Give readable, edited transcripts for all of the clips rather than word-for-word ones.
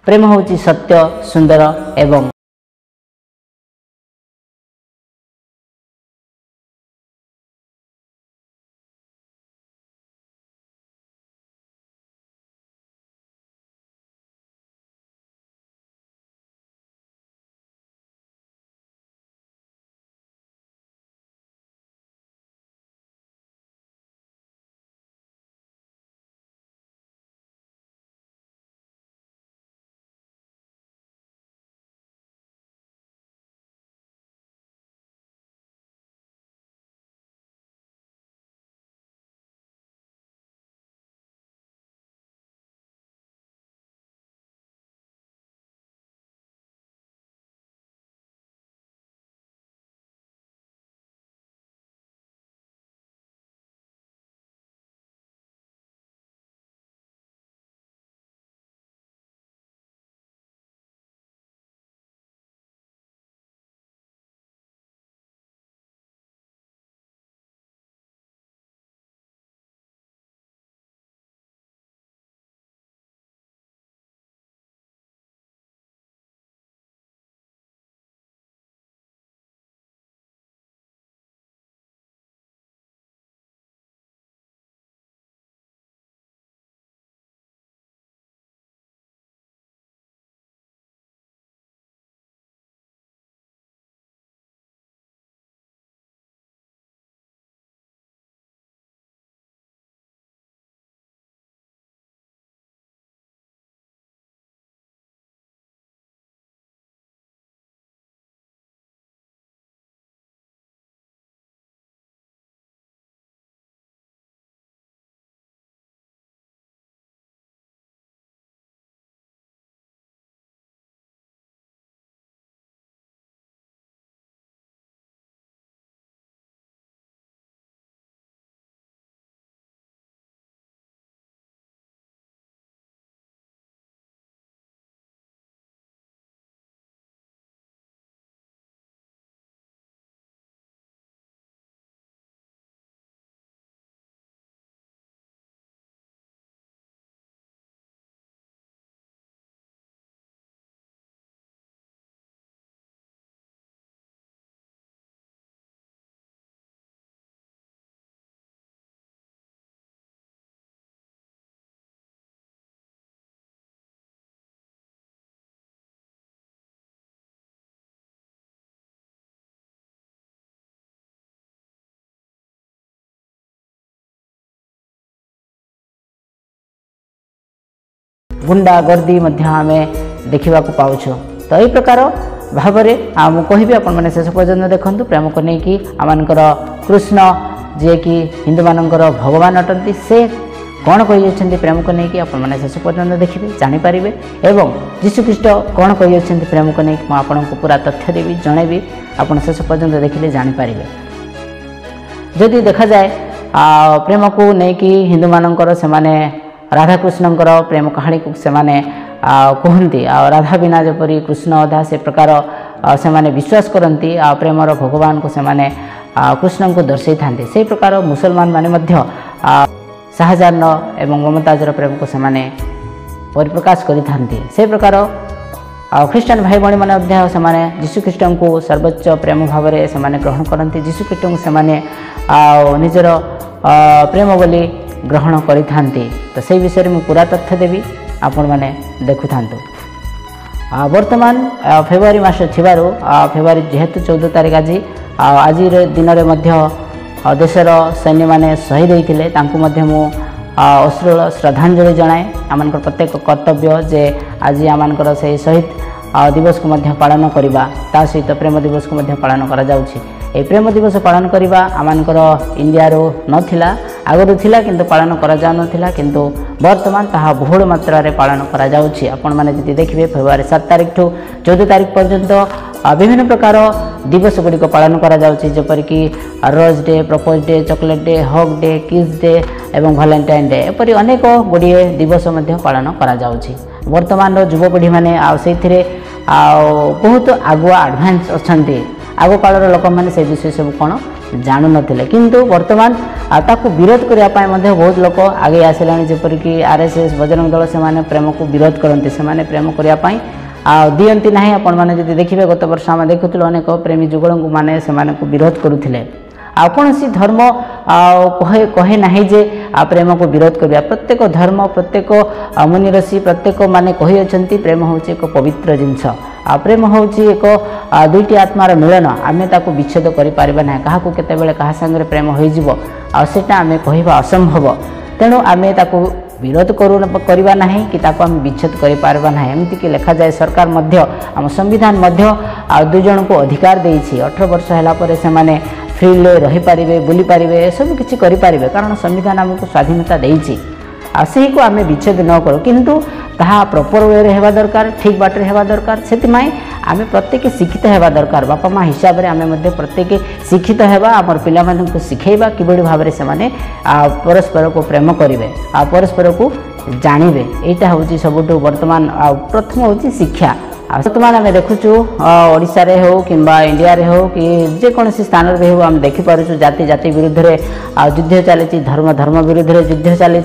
प्रेम होची सत्य सुंदर एवं गुंडागर्दी आम देखा पाऊँ। तो यही प्रकार भाव में कहबी आपण मैंने शेष पर्यटन देखूँ प्रेम को लेकिन आमर कृष्ण जी कि हिंदू मानकर भगवान अटंती से कौन कही प्रेम को लेकिन आपण मैंने शेष पर्यटन देखिए जानीपर एवं जीशुख्रीष्ट कौन कही प्रेम को लेकिन मुझे पूरा तथ्य देवी जनइबी आप शेष पर्यटन देखिए जानीपर। जदि देखा जाए प्रेम को लेकिन हिंदू मानकर से राधाकृष्णଙ୍କର प्रेम कहानी को से कहती राधा बिना जपरी कृष्ण अधा से प्रकार से विश्वास करती प्रेमर भगवान को से कृष्ण को दर्शा था। से प्रकार मुसलमान माने शाहजाहान एवं ममताजर प्रेम को से परिप्रकाश करते। से प्रकार ख्रीष्टान भाई भाई मैंने जीशुख्रीष्ट को सर्वोच्च प्रेम भाव में से ग्रहण करती। जीशुख्रीष्ट को से निजर प्रेम बोली ग्रहण करि तो से विषय में पूरा तथ्य देवी आपण मैंने देखु था। वर्तमान फेब्रुआरी मास थिबारु फेब्रुआरी जेहेतु 14 तारीख आज दिन में देशर सैन्य मैंने शहीद होते मु अश्लील श्रद्धांजलि जनाए। आम प्रत्येक कर्तव्य जे आज आम से शहीद दिवस को पालन करवा ता सहित प्रेम दिवस को पालन करा जाउछि। ए प्रेम दिवस पालन करवा आमर इंडिया नथिला आगु थिला किंतु पालन करा जाउ नथिला किंतु वर्तमान ताहा बहुल मात्रा रे पालन करा जाउछि। आपण माने जदि देखिबे फेब्रुआरी 7 तारीख ठू 14 तारीख पर्यंत विभिन्न प्रकार दिवस गुड़िक पालन करा जाउछि जेपर कि rose day, propose day, chocolate day, hug day, kiss day एवं वैलेंटाइन डे एपरि अनेक गुड़िए दिवस मध्य पालन करा जाउछि। वर्तमान युवपीढ़ी मैंने बहुत आगुआ एडभांस अच्छा आग कालर लोक मैंने से विषय सब कौन जाणु नथिले किंतु वर्तमान ताकू विरोध करने बहुत लोक आगे आसिलानी जेपरिक आरएसएस बजरंग दल से माने प्रेम को विरोध करते से माने प्रेम करने दियंती नहीं आपण मैंने जब देखिए गत वर्ष आम देखुलु अनेक प्रेमी जुगल मैंने से विरोध करुले कौन सी धर्म कहे कहे ना जे प्रेम को विरोध करवा प्रत्येक धर्म प्रत्येक मुनि ऋषि प्रत्येक माने कही अच्छा प्रेम हूँ एक पवित्र जिनस प्रेम हूँ एक दुईटी आत्मार मिलन आम ताको विच्छेद करें ना क्या केतबेले क्या सांगे प्रेम होटा आम कहवा असंभव तेणु आम ताको विरोध करवा नहीं कि ताको आम विच्छेद करें ना एमती कि लिखा जाए सरकार आम संविधान दुई जन को अधिकार देती 18 वर्ष है से माने फ्रीले रही पारे बुली पारे सब किसी करें कारण संविधान आमको स्वाधीनता देती से को आम विच्छेद न करूँ किंतु ताहा प्रॉपर वे हेबा दरकार ठीक बाटे हेबा दरकार से आम प्रत्येक शिक्षित हेबा दरकार बापा माँ हिसाब से आम प्रत्येक शिक्षित हेबा आमर पिला मानकु शिखेबा किबड़ी भाव से माने परस्पर को प्रेम करेंगे परस्पर को जानवे यहाँ हूँ सबुठ वर्तमान प्रथम हूँ शिक्षा वर्तमान आम देखुचु ओडिशा रे हो कि इंडिया रे हो कि जेकोसी स्थान रे हो आम देखिपुँ जाति जाति विरुद्ध रे युद्ध चली धर्म धर्म विरुद्ध रे युद्ध चली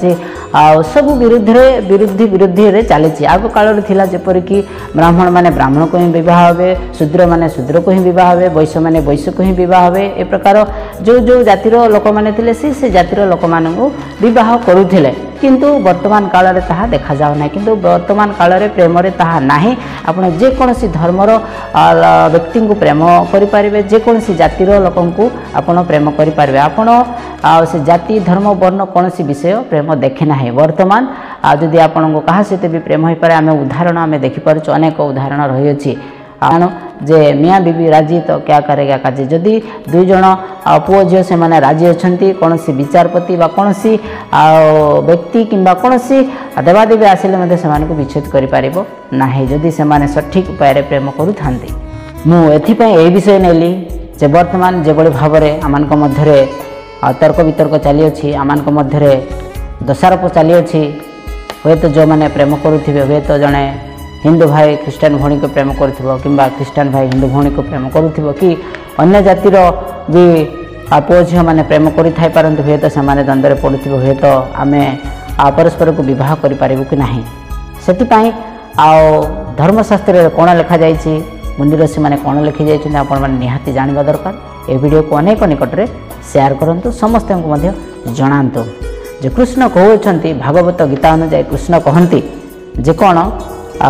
सब विरुद्ध रे चली आग काल जेपरिक ब्राह्मण माने ब्राह्मण को ही बह हे शूद्र माने शूद्र को ही बह हे वैश्य माने वैश्य को ही बह हे ए प्रकार जो जो जातिर लोक मैंने से जातिर लोक मानू बह करुले किंतु वर्तमान काल रे ताहा देखा जाओ ना किंतु वर्तमान काल रे प्रेम रे ताहा नाही आपण जेकोसी धर्मर व्यक्ति को प्रेम करें जेकोसी जातिर लोक आपण प्रेम करें आपण से जाति धर्म वर्ण कौन विषय प्रेम देखे ना वर्तमान जदि आपण क्या सहित भी प्रेम हो पारे आम उदाहरण आम देखिपुँ अनेक उदाहरण रही जे मियाँ बीबी राजी तो क्या करेगा काजी जदि दुई जन पुओ झील से माने राजी अच्छा कौन विचारपति कौन व्यक्ति किंबा कौन देवादेवी आसिले से विच्छेद करना जदि से सठिक उपाय प्रेम करूँ मुझे विषय नेली जे वर्तमान जो भाव में आम मध्य तर्क वितर्क चली अच्छी आम मध्य दोषारोप चली अच्छी हे तो जो मैंने प्रेम करुवे हे तो जड़े हिंदू भाई ख्रीष्टान भौणी को प्रेम करुव कि ख्रीष्टान भाई हिंदू भौणी को प्रेम करुव कि अन्य जातिर भी पुओ झील मैंने प्रेम करें हे तो से द्वंद्व पड़ुव हे तो आम परस्पर को बह करूँ कि ना से धर्मशास्त्र कौन लिखा जाइए मुनि ऋषि मैंने कौन लिखी जाइए आपण निहाती जानवा दरकार ए वीडियो को अनेक निकट में शेयर करूँ समस्त जनातु जे कृष्ण कहते भागवत गीता अनुजाई कृष्ण कहती जे कौन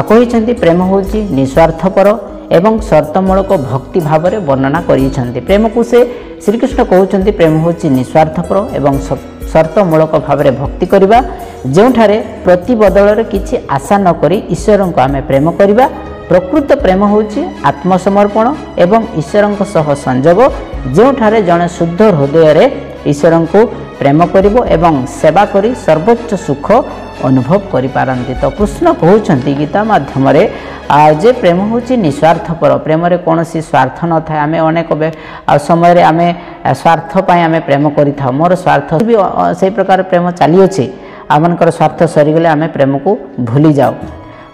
कहते प्रेम हूँ निस्वार्थपर एवं शर्तमूलक भक्ति भाव में वर्णना कर प्रेम को से श्रीकृष्ण कहते प्रेम हूँ निस्वार्थपर एवं शर्तमूलक भाव में भक्ति करवा जोठारे प्रति बदल किसी आशा नक ईश्वर को आम प्रेम करवा प्रकृत प्रेम हूँ आत्मसमर्पण एवं ईश्वर सह संजोग जोठारे जड़े शुद्ध हृदय ईश्वर को प्रेम करिबो एवं सेवा करी सर्वोच्च सुख अनुभव करिपारंती। तो कृष्ण कहउछंती गीता माध्यम रे जे प्रेम होची निस्वार्थपर प्रेम रे कोनोसी स्वार्थ न थाए आमे अनेक समय रे आमे स्वार्थ पय आमे प्रेम करि थाउ मोर स्वार्थ भी से प्रकार प्रेम चली अछि आमनकर स्वार्थ सरी गले आमे प्रेम को भूली जाऊ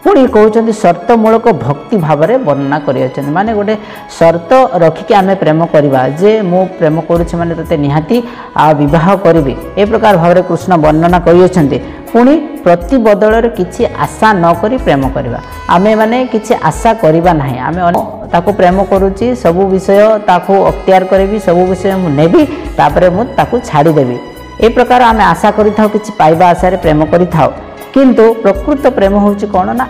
पुणी कहते शर्तमूलक भक्ति भाव में वर्णना कर माने गोटे शर्त रखिक आम प्रेम करवा जे मु प्रेम करुचे माने तते निहाती विवाह करी ए प्रकार भाव में कृष्ण वर्णना कर पुणी प्रति बदल किसी आशा न करी प्रेम करवा आमे माने किसी आशा करवा ना आम ताको प्रेम करुच्ची सब विषय ताको अख्तियार करी सब विषय मु नेबी तापरे मु ताको छाड़ीदेवी ए प्रकार आम आशा करिथाउ किछि पाइबा आशा रे प्रेम करिथाउ किंतु प्रकृत प्रेम हूँ कौन ना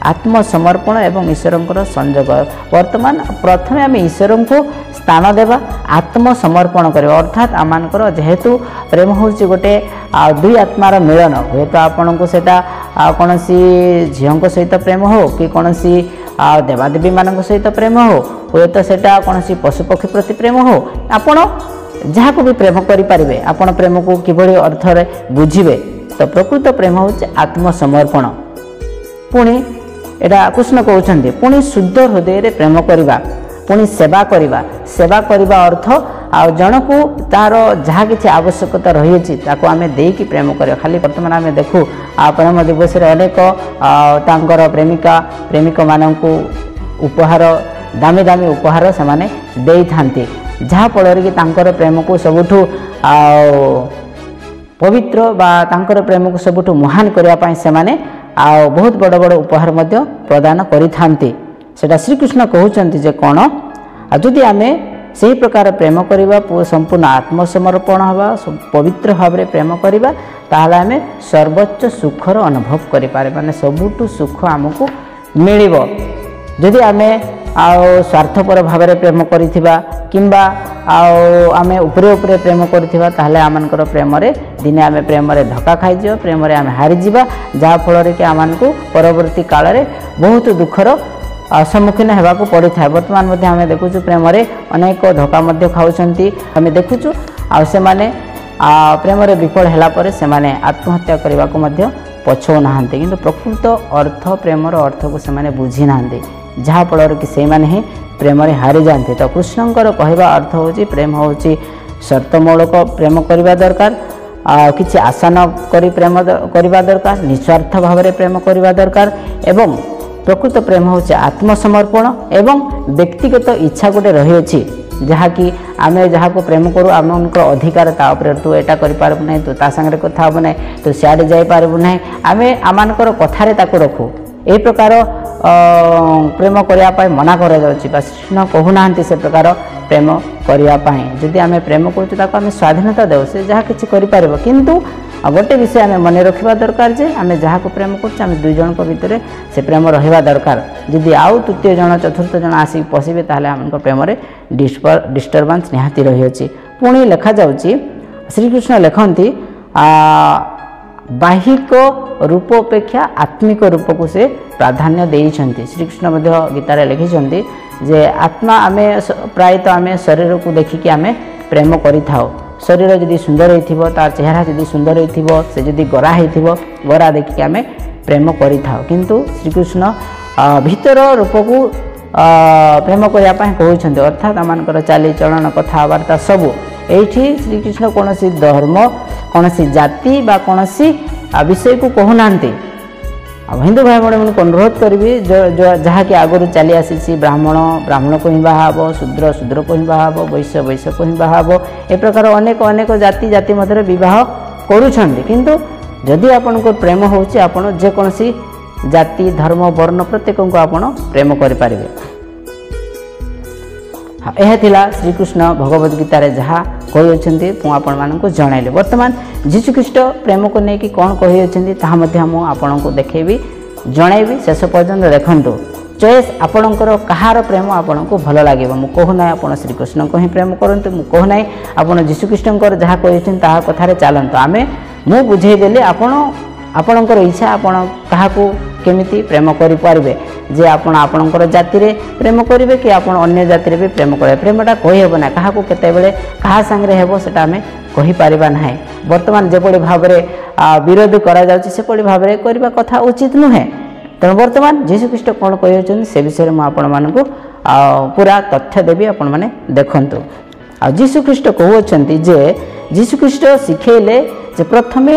आत्मसमर्पण एवं ईश्वर संजोग वर्तमान प्रथम आम ईश्वर को स्थान देवा आत्मसमर्पण करवा अर्थात आमर जेहेतु प्रेम हूँ गोटे दुई आत्मार मिलन हे तो आपण को सेटा कौन झील सहित प्रेम हो कि कौन देवादेवी मान सहित प्रेम हो हे तो सेटा कौन पशुपक्षी प्रति प्रेम हो आपण जहाँ को भी प्रेम करें आपण प्रेम को किभली अर्थ बुझे तो प्रकृत प्रेम हूँ आत्मसमर्पण पुणी एटा कृष्ण कहते पुणी शुद्ध हृदय प्रेम करवा पुणी सेवा करवा अर्थ आ जन को तार जहाँ किसी आवश्यकता रही आम देकी प्रेम कर खाली बर्तमान आम देखू प्रेम दिवस अनेक प्रेमिक मानक उपहार दामी दामी उपहार से दे था ଯାହାଫଳରେ କି ତାଙ୍କର ପ୍ରେମକୁ ସବୁଠୁ ପବିତ୍ର ବା ତାଙ୍କର ପ୍ରେମକୁ ସବୁଠୁ ମହାନ କରିବା ପାଇଁ ସେମାନେ ବହୁତ ବଡ଼ ବଡ଼ ଉପହାର ମଧ୍ୟ ପ୍ରଦାନ କରିଥାନ୍ତି। ସେଟା ଶ୍ରୀକୃଷ୍ଣ କହୁଛନ୍ତି ଯେ କ'ଣ ଯଦି ଆମେ ସେହି ପ୍ରକାର ପ୍ରେମ କରିବା ସମ୍ପୂର୍ଣ୍ଣ ଆତ୍ମସମର୍ପଣ ହେବା ପବିତ୍ର ଭାବରେ ପ୍ରେମ କରିବା ତାହେଲେ ଆମେ ସର୍ବୋଚ୍ଚ ସୁଖର ଅନୁଭବ କରିପାରିବା, ମାନେ ସବୁଠୁ ସୁଖ ଆମକୁ ମିଳିବ। ଯଦି ଆମେ ସ୍ୱାର୍ଥପର ଭାବରେ ପ୍ରେମ କରିଥିବା କିମ୍ବା ଆମେ ଉପରେ ଉପରେ ପ୍ରେମ କରିଥିବା ତାହେଲେ ଆମମାନଙ୍କର ପ୍ରେମରେ ଦିନେ ଆମେ ପ୍ରେମରେ ଧୋକା ଖାଇଯିବା, ପ୍ରେମରେ ଆମେ ହାରିଯିବା, ଯାହାଫଳରେ କି ଆମମାନଙ୍କୁ ପରବର୍ତ୍ତୀ କାଳରେ ବହୁତ ଦୁଃଖର ସମ୍ମୁଖୀନ ହେବାକୁ ପଡ଼ିଥାଏ। ବର୍ତ୍ତମାନ ମଧ୍ୟ ଆମେ ଦେଖୁଛୁ ପ୍ରେମରେ ଅନେକ ଧୋକା ମଧ୍ୟ ଖାଉଛନ୍ତି ଆମେ ଦେଖୁଛୁ, ଆଉ ସେମାନେ ପ୍ରେମରେ ବିଫଳ ହେଲା ପରେ ସେମାନେ ଆତ୍ମହତ୍ୟା କରିବାକୁ ମଧ୍ୟ ପଛଉନାହାନ୍ତି। କିନ୍ତୁ ପ୍ରକୃତ ଅର୍ଥ ପ୍ରେମର ଅର୍ଥକୁ ସେମାନେ ବୁଝିନାହାନ୍ତି, ଯାହାଫଳରେ କି ସେଇମାନେ ହିଁ ପ୍ରେମରେ ହାରିଯାଆନ୍ତି। ତ କୃଷ୍ଣଙ୍କର କହିବା ଅର୍ଥ ହେଉଛି ପ୍ରେମ ହେଉଛି ସର୍ତ୍ତମୂଳକ ପ୍ରେମ କରିବା ଦରକାର, କିଛି ଆଶା ନ କରି ପ୍ରେମ କରିବା ଦରକାର, ନିଃସ୍ୱାର୍ଥ ଭାବରେ ପ୍ରେମ କରିବା ଦରକାର ଏବଂ ପ୍ରକୃତ ପ୍ରେମ ହେଉଛି ଆତ୍ମସମର୍ପଣ ଏବଂ ବ୍ୟକ୍ତିଗତ ଇଚ୍ଛା ଗୋଟେ ରହିଅଛି, ଯାହାକି ଆମେ ଯାହାକୁ ପ୍ରେମ କରୁ ଆମମାନଙ୍କର ଅଧିକାର ତା ଉପରେ, ତୁ ଏଇଟା କରିପାରିବୁ ନାହିଁ, ତୁ ତା ସାଙ୍ଗରେ କଥା ହେବୁ ନାହିଁ, ତୁ ସିଆଡ଼େ ଯାଇପାରିବୁ ନାହିଁ, ଆମେ ଆମମାନଙ୍କର କଥାରେ ତାକୁ ରଖୁ। ଏହି ପ୍ରକାର ପ୍ରେମ କରିବା ପାଇଁ ମନା କରାଯାଉଛି ବା କୃଷ୍ଣ କହୁନାହାନ୍ତି ସେ ପ୍ରକାର ପ୍ରେମ କରିବା ପାଇଁ। ଯଦି ଆମେ ପ୍ରେମ କରୁଛୁ ତାକୁ ଆମେ ସ୍ୱାଧୀନତା ଦେଉ, ସେ ଯାହା କିଛି କରିପାରିବ। କିନ୍ତୁ ଗୋଟେ ବିଷୟ ଆମେ ମନେ ରଖିବା ଦରକାର ଯେ ଆମେ ଯାହାକୁ ପ୍ରେମ କରୁଛୁ ଆମେ ଦୁଇ ଜଣଙ୍କ ଭିତରେ ସେ ପ୍ରେମ ରହିବା ଦରକାର। ଯଦି ଆଉ ତୃତୀୟ ଜଣ ଚତୁର୍ଥ ଜଣ ଆସିକି ପଶିବେ ତାହେଲେ ଆମଙ୍କ ପ୍ରେମରେ ଡିଷ୍ଟର୍ବାନ୍ସ ନିହାତି ରହିଅଛି। ପୁଣି ଲେଖାଯାଉଛି ଶ୍ରୀକୃଷ୍ଣ ଲେଖନ୍ତି ବାହିକ ରୂପ ଅପେକ୍ଷା ଆତ୍ମିକ ରୂପକୁ ସେ ପ୍ରାଧାନ୍ୟ ଦେଇଛନ୍ତି। ଶ୍ରୀକୃଷ୍ଣ ମଧ୍ୟ ଗୀତାରେ ଲେଖିଛନ୍ତି ଯେ ଆତ୍ମା ଆମେ ପ୍ରାୟତଃ ଆମେ ଶରୀରକୁ ଦେଖିକି ଆମେ ପ୍ରେମ କରିଥାଉ। ଶରୀର ଯଦି ସୁନ୍ଦର ହେଇଥିବ, ତା ଚେହେରା ଯଦି ସୁନ୍ଦର ହେଇଥିବ, ସେ ଯଦି ଗୋରା ହେଇଥିବ, ଗୋରା ଦେଖିକି ଆମେ ପ୍ରେମ କରିଥାଉ। କିନ୍ତୁ ଶ୍ରୀକୃଷ୍ଣ ଭିତର ରୂପକୁ ପ୍ରେମ କରିବା ପାଇଁ କହୁଛନ୍ତି, ଅର୍ଥାତ୍ ଆମମାନଙ୍କର ଚାଲିଚଳନ କଥାବାର୍ତ୍ତା ସବୁ। ଏଇଠି ଶ୍ରୀକୃଷ୍ଣ କୌଣସି ଧର୍ମ, କୌଣସି ଜାତି ବା କୌଣସି ବିଷୟକୁ କହୁନାହାନ୍ତି। ଆଉ ହିନ୍ଦୁ ଭାଇ ଭଉଣୀମାନଙ୍କୁ ଅନୁରୋଧ କରିବି ଯାହାକି ଆଗରୁ ଚାଲି ଆସିଛି, ବ୍ରାହ୍ମଣ ବ୍ରାହ୍ମଣକୁ ହିଁ ବାହା ହେବ, ଶୂଦ୍ର ଶୂଦ୍ରକୁ ହିଁ ବାହା ହେବ, ବୈଶ୍ୟ ବୈଶ୍ୟକୁ ହିଁ ବାହା ହେବ, ଏ ପ୍ରକାର ଅନେକ ଜାତି ମଧ୍ୟରେ ବିବାହ କରୁଛନ୍ତି। କିନ୍ତୁ ଯଦି ଆପଣଙ୍କ ପ୍ରେମ ହେଉଛି ଆପଣ ଯେକୌଣସି ଜାତି ଧର୍ମ ବର୍ଣ୍ଣ ପ୍ରତ୍ୟେକଙ୍କୁ ଆପଣ ପ୍ରେମ କରିପାରିବେ। ଏହା ଥିଲା ଶ୍ରୀକୃଷ୍ଣ ଭଗବତ ଗୀତାରେ ଯାହା କହିଅଛନ୍ତି ମୁଁ ଆପଣମାନଙ୍କୁ ଜଣାଇଲି। ବର୍ତ୍ତମାନ ଯୀଶୁଖ୍ରୀଷ୍ଟ ପ୍ରେମକୁ ନେଇକି କ'ଣ କହିଅଛନ୍ତି ତାହା ମଧ୍ୟ ମୁଁ ଆପଣଙ୍କୁ ଦେଖେଇବି, ଜଣାଇବି। ଶେଷ ପର୍ଯ୍ୟନ୍ତ ଦେଖନ୍ତୁ। ଚଏସ୍ ଆପଣଙ୍କର କାହାର ପ୍ରେମ ଆପଣଙ୍କୁ ଭଲ ଲାଗିବ। ମୁଁ କହୁନାହିଁ ଆପଣ ଶ୍ରୀକୃଷ୍ଣଙ୍କୁ ହିଁ ପ୍ରେମ କରନ୍ତୁ, ମୁଁ କହୁନାହିଁ ଆପଣ ଯୀଶୁଖ୍ରୀଷ୍ଟଙ୍କର ଯାହା କହିଛନ୍ତି ତାହା କଥାରେ ଚାଲନ୍ତୁ। ମୁଁ ବୁଝେଇଦେଲି, ଆପଣଙ୍କର ଇଚ୍ଛା ଆପଣ କାହାକୁ କେମିତି ପ୍ରେମ କରିପାରିବେ, ଯେ ଆପଣ ଆପଣଙ୍କର ଜାତିରେ ପ୍ରେମ କରିବେ କି ଆପଣ ଅନ୍ୟ ଜାତିରେ ବି ପ୍ରେମ କରିବେ। ପ୍ରେମଟା କହିହେବ ନାହିଁ, କାହାକୁ କେତେବେଳେ କାହା ସାଙ୍ଗରେ ହେବ ସେଟା ଆମେ କହିପାରିବା ନାହିଁ। ବର୍ତ୍ତମାନ ଯେଭଳି ଭାବରେ ବିରୋଧ କରାଯାଉଛି ସେଭଳି ଭାବରେ କରିବା କଥା ଉଚିତ ନୁହେଁ। ତେଣୁ ବର୍ତ୍ତମାନ ଯୀଶୁଖ୍ରୀଷ୍ଟ କ'ଣ କହିଅଛନ୍ତି ସେ ବିଷୟରେ ମୁଁ ଆପଣମାନଙ୍କୁ ପୁରା ତଥ୍ୟ ଦେବି, ଆପଣମାନେ ଦେଖନ୍ତୁ। ଆଉ ଯୀଶୁଖ୍ରୀଷ୍ଟ କହୁଅଛନ୍ତି ଯେ ଯୀଶୁଖ୍ରୀଷ୍ଟ ଶିଖେଇଲେ ଯେ ପ୍ରଥମେ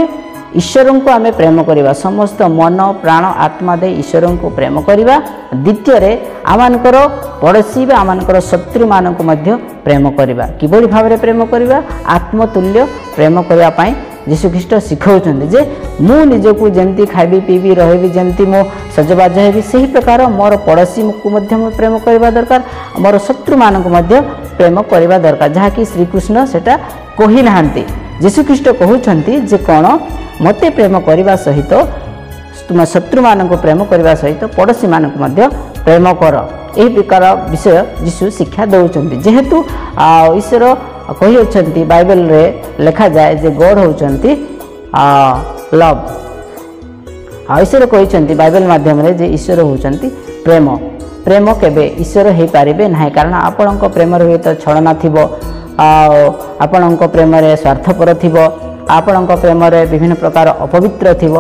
ଈଶ୍ୱରଙ୍କୁ ଆମେ ପ୍ରେମ କରିବା, ସମସ୍ତ ମନ ପ୍ରାଣ ଆତ୍ମା ଦେଇ ଈଶ୍ୱରଙ୍କୁ ପ୍ରେମ କରିବା। ଦ୍ୱିତୀୟରେ ଆମମାନଙ୍କର ପଡ଼ୋଶୀ ବା ଆମମାନଙ୍କର ଶତ୍ରୁମାନଙ୍କୁ ମଧ୍ୟ ପ୍ରେମ କରିବା। କିଭଳି ଭାବରେ ପ୍ରେମ କରିବା? ଆତ୍ମତୁଲ୍ୟ ପ୍ରେମ କରିବା ପାଇଁ ଯୀଶୁଖ୍ରୀଷ୍ଟ ଶିଖାଉଛନ୍ତି ଯେ ମୁଁ ନିଜକୁ ଯେମିତି ଖାଇବି ପିଇବି ରହିବି, ଯେମିତି ମୁଁ ସଜବାଜ ହେବି, ସେହି ପ୍ରକାର ମୋର ପଡ଼ୋଶୀକୁ ମଧ୍ୟ ମୁଁ ପ୍ରେମ କରିବା ଦରକାର, ମୋର ଶତ୍ରୁମାନଙ୍କୁ ମଧ୍ୟ ପ୍ରେମ କରିବା ଦରକାର, ଯାହାକି ଶ୍ରୀକୃଷ୍ଣ ସେଟା କହିନାହାନ୍ତି। ଯୀଶୁଖ୍ରୀଷ୍ଟ କହୁଛନ୍ତି ଯେ କ'ଣ ମୋତେ ପ୍ରେମ କରିବା ସହିତ ତୁମ ଶତ୍ରୁମାନଙ୍କୁ ପ୍ରେମ କରିବା ସହିତ ପଡ଼ୋଶୀମାନଙ୍କୁ ମଧ୍ୟ ପ୍ରେମ କର। ଏହି ପ୍ରକାର ବିଷୟ ଯୀଶୁ ଶିକ୍ଷା ଦେଉଛନ୍ତି। ଯେହେତୁ ଈଶ୍ୱର କହିଅଛନ୍ତି, ବାଇବେଲରେ ଲେଖାଯାଏ ଯେ ଗଡ୍ ହେଉଛନ୍ତି ଲଭ୍। ଈଶ୍ୱର କହିଛନ୍ତି ବାଇବେଲ ମାଧ୍ୟମରେ ଯେ ଈଶ୍ୱର ହେଉଛନ୍ତି ପ୍ରେମ। ପ୍ରେମ କେବେ ଈଶ୍ୱର ହେଇପାରିବେ ନାହିଁ, କାରଣ ଆପଣଙ୍କ ପ୍ରେମରେ ହୁଏତ ଛଳନା ଥିବ, ଆପଣଙ୍କ ପ୍ରେମରେ ସ୍ୱାର୍ଥପର ଥିବ, ଆପଣଙ୍କ ପ୍ରେମରେ ବିଭିନ୍ନ ପ୍ରକାର ଅପବିତ୍ର ଥିବ।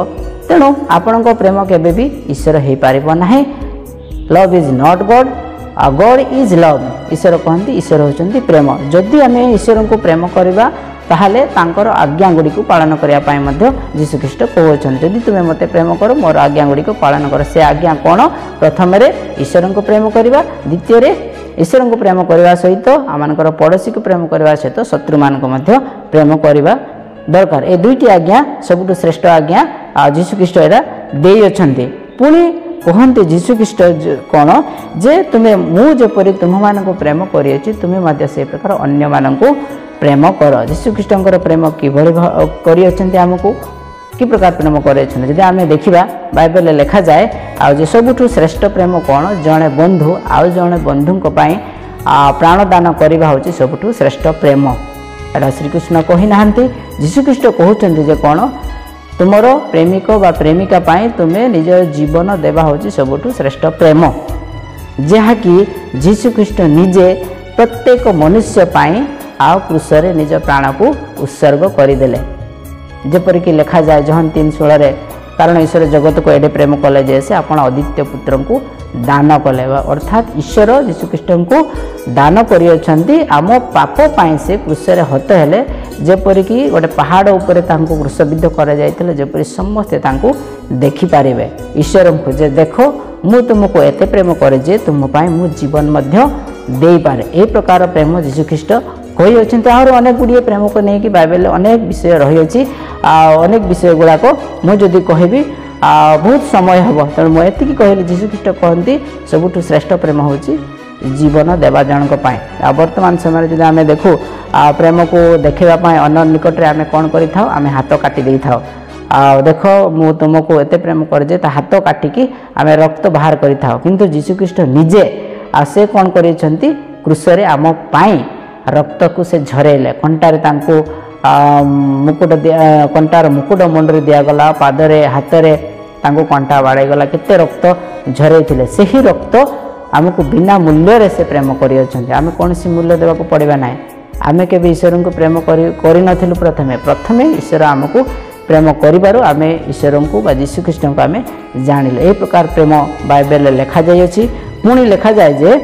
ତେଣୁ ଆପଣଙ୍କ ପ୍ରେମ କେବେ ବି ଈଶ୍ୱର ହେଇପାରିବ ନାହିଁ। Love is not god, god is love. ଈଶ୍ୱର କହନ୍ତି ଈଶ୍ୱର ହେଉଛନ୍ତି ପ୍ରେମ। ଯଦି ଆମେ ଈଶ୍ୱରଙ୍କୁ ପ୍ରେମ କରିବା ତାହେଲେ ତାଙ୍କର ଆଜ୍ଞା ଗୁଡ଼ିକୁ ପାଳନ କରିବା ପାଇଁ ମଧ୍ୟ ଯୀଶୁଖ୍ରୀଷ୍ଟ କହୁଅଛନ୍ତି, ଯଦି ତୁମେ ମୋତେ ପ୍ରେମ କର ମୋର ଆଜ୍ଞା ଗୁଡ଼ିକୁ ପାଳନ କର। ସେ ଆଜ୍ଞା କ'ଣ? ପ୍ରଥମରେ ଈଶ୍ୱରଙ୍କୁ ପ୍ରେମ କରିବା, ଦ୍ୱିତୀୟରେ ईश्वर को प्रेम करने सहित आमर पड़ोशी को प्रेम करने सहित शत्रु मान प्रेम करने दरकार। ये दुईटी आज्ञा सबुठ श्रेष्ठ आज्ञा जीशुख्रीष्ट यहाँ दे अच्छा। पुणी कहते जीशुख्रीष्ट कौन जे तुम्हें मुझेपरी तुम मान प्रेम करी तुम्हें से प्रकार अन्य मानक प्रेम कर। जीशुख्रीष्टर प्रेम कि आमको कि प्रकार प्रेम कर आम देखा बाइबल लिखा जाए आज सबुठ श्रेष्ठ प्रेम कौन जड़े बंधु आउ जड़े बंधु प्राणदान करवा हूँ सबुठ श्रेष्ठ प्रेम। एटा श्रीकृष्ण कही ना जीशुख्रीष्ट कहते जे कौन तुमर प्रेमिक बा प्रेमिका पाई तुम्हें निज जीवन देवा हूँ सबुठ श्रेष्ठ प्रेम जहाँकि जीशुख्रीष्ट निजे प्रत्येक मनुष्य पाई आ क्रूसरे निज प्राण को उत्सर्ग करदेले जेपरिक लिखा जाए जहन 3:16 कारण ईश्वर जगत को एडे प्रेम कले जैसे आपण अद्वितीय पुत्र को दान कले अर्थात ईश्वर जीशुख्रीष्ट को दान करियछंती आम पाप पाई से क्रूसरे हत हेले जेपरिक गोटे पहाड़ उपर क्रूसबिद्ध कर जाइथिले जेपरि समस्ते तांको देखि पारिबे ईश्वर को जे देखो मु तुमको एते प्रेम करे जे तुम पाई मु जीवन मध्य देई पारे। ए प्रकार प्रेम जीशुख्रीष्ट कही अच्छे और अनेक गुड़िए प्रेम को लेकिन बाइबल अनेक विषय रही अनेक विषय गुड़ाक मुझे कहबी बहुत समय हम तेणु मुझे कहली जीशुख्रीष्ट कहती सबुठ श्रेष्ठ प्रेम हूँ जीवन देवा जनक वर्तमान समय जो आम देखू प्रेम को देखापी अन्य निकट में आम कौन कर हाथ काटी दे था देख मु तुमको एत प्रेम कर हाथ काटिकी आम रक्त बाहर कर किंतु जीशुख्रीष्ट निजे से कौन कर क्रूसरे आम पाई रक्त को से झरेले कंटार मुकुट कंटार मुकुट मुंडे दिगला पादरे हाथरे कंटा बाड़गला केते रक्त झरे से ही रक्त आमको बिना मूल्य से प्रेम कर कौन सी मूल्य देवाक पड़ा ना आम के ईश्वर को प्रेम कर प्रथमे ईश्वर आमको प्रेम करूँ आम ईश्वर को जीशुख्रीष्ट को आम जानिले। यह प्रकार प्रेम बाइबल लिखा जाए पुणी लिखा जाए जे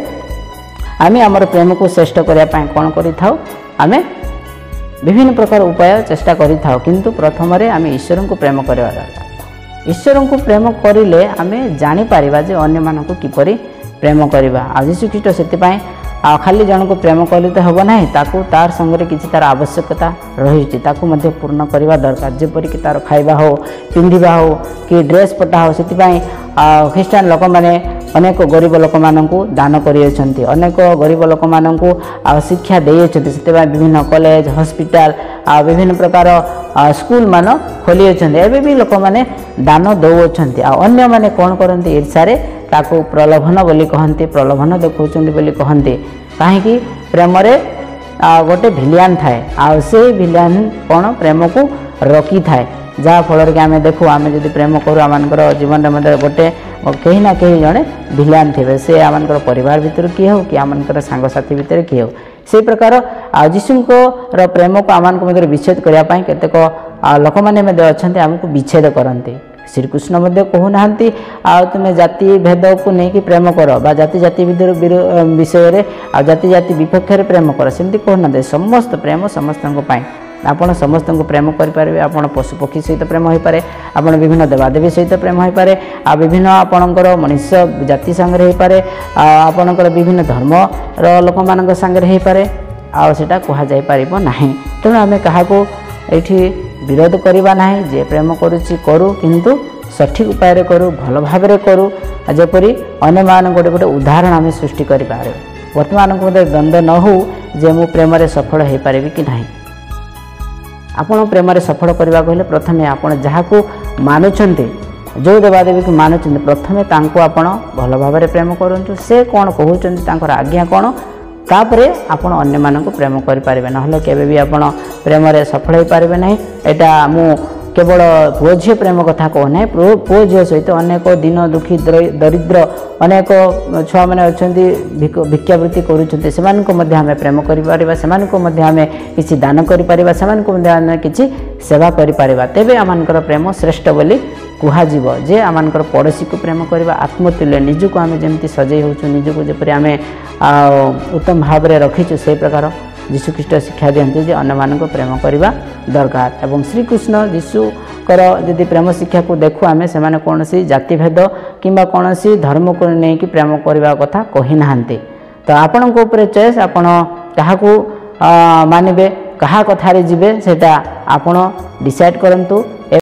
आम आमर प्रेम को श्रेष्ठ करने कौन करें विभिन्न प्रकार उपाय चेष्टा करें किंतु प्रथम आम ईश्वर को प्रेम करवा दरकार। ईश्वर को प्रेम करें आम जापर जे अन्य मानक किपरि प्रेम करवा जीशुख्रीष्ट से खाली जन को प्रेम कले तो हम ना तार संगे किसी तार आवश्यकता रही पूर्ण करवा दरकार जेपरिक तार खाइबा हो पिंधा हो कि ड्रेस पटा हो से ख्रीस्टान लोक मैंने अनेक गरीब लोक मानू दान कर अनेक गरीब लोक मानू शिक्षा देते से विभिन्न कॉलेज हॉस्पिटल विभिन्न प्रकार स्कूल मान खोली एवं भी लोक मैंने दान दौरान अन्य मैंने कौन करते ईर्षार ताकू प्रलोभन बोली कहते प्रलोभन देखते बोली कहते कहीं प्रेम गोटे भिलियान थाए से भिलियान कौन प्रेम को रखी थाए जहाँ फल कि आम देखू आम जो प्रेम करूँ आम जीवन में गोटे कहीं ना कहीं जड़े भिलियान थे से आम परिवार भितर किए हो कि आम सांगसाथी भितर किए हो से प्रकार जीशुଙ୍କର प्रेम को आम विच्छेद करने केतेक लोक मैंने अच्छा आमको विच्छेद करते श्रीकृष्ण कहूना तुम्हें जाति भेद को लेकिन प्रेम कर जाति जाति विषय जाति जाति विपक्ष प्रेम कर सेमती कहूना समस्त प्रेम समस्त आपण समस्त को प्रेम करें आप पशु पक्षी सहित प्रेम हो पारे आप विभिन्न देवादेवी सहित प्रेम हो पारे विभिन्न आपणकर मनुष्य जाति सांगे हो पारे आपणकर विभिन्न धर्म लोक मान सांगे हो पारे आटा कहुई पार ना तेणु आम क्या ये विरोध करवा ना जे प्रेम करूँ किंतु सठिक उपाय करूँ भल भाव करूँ जपरी अन्य मान गोटे गोटे उदाहरण आम सृष्टि करें वर्तमान को द्वंद्व न हो जे मु प्रेम सफल हो पारि कि ना आपण प्रेम सफल करने कहले प्रथमे आपण जहाँ को मानुंट जो देवादेवी को मानुंट प्रथमे आपण भल भाव प्रेम करूँ से कौन कहते आज्ञा कौन तापरे आपण अन्य मानक प्रेम करें ना केवे भी आप प्रेम सफल हो पारे ना यहाँ मु केवल पुओ झी प्रेम कथा कहना पुओ झी सहित अनेक दिन दुखी दरिद्र अनेक छुआ मैंने अच्छा भिक्षावृत्ति करुँचे से आम प्रेम करें किसी दान करें किसी सेवा करें तेरे आम प्रेम श्रेष्ठ बोली कहुब जे आम पड़ोशी को प्रेम करवा आत्मतुल्य निजक आम जमी सजे हो निजक जपरी आम उत्तम भाव में रखीचु से प्रकार जीशुख्रीष्ट शिक्षा दिखते जे अन्य मानक प्रेम करवा दरकार एवं श्रीकृष्ण जीशुकर जदि प्रेम शिक्षा को देखू आम से कौन जातिभेद कि कौन धर्म को लेकिन प्रेम करने कथा कही ना तो आपणक उपरे चॉइस आपण काहाकू मानिबे कहा कथारे जिबे सेटा आपण डिसाइड करंतु।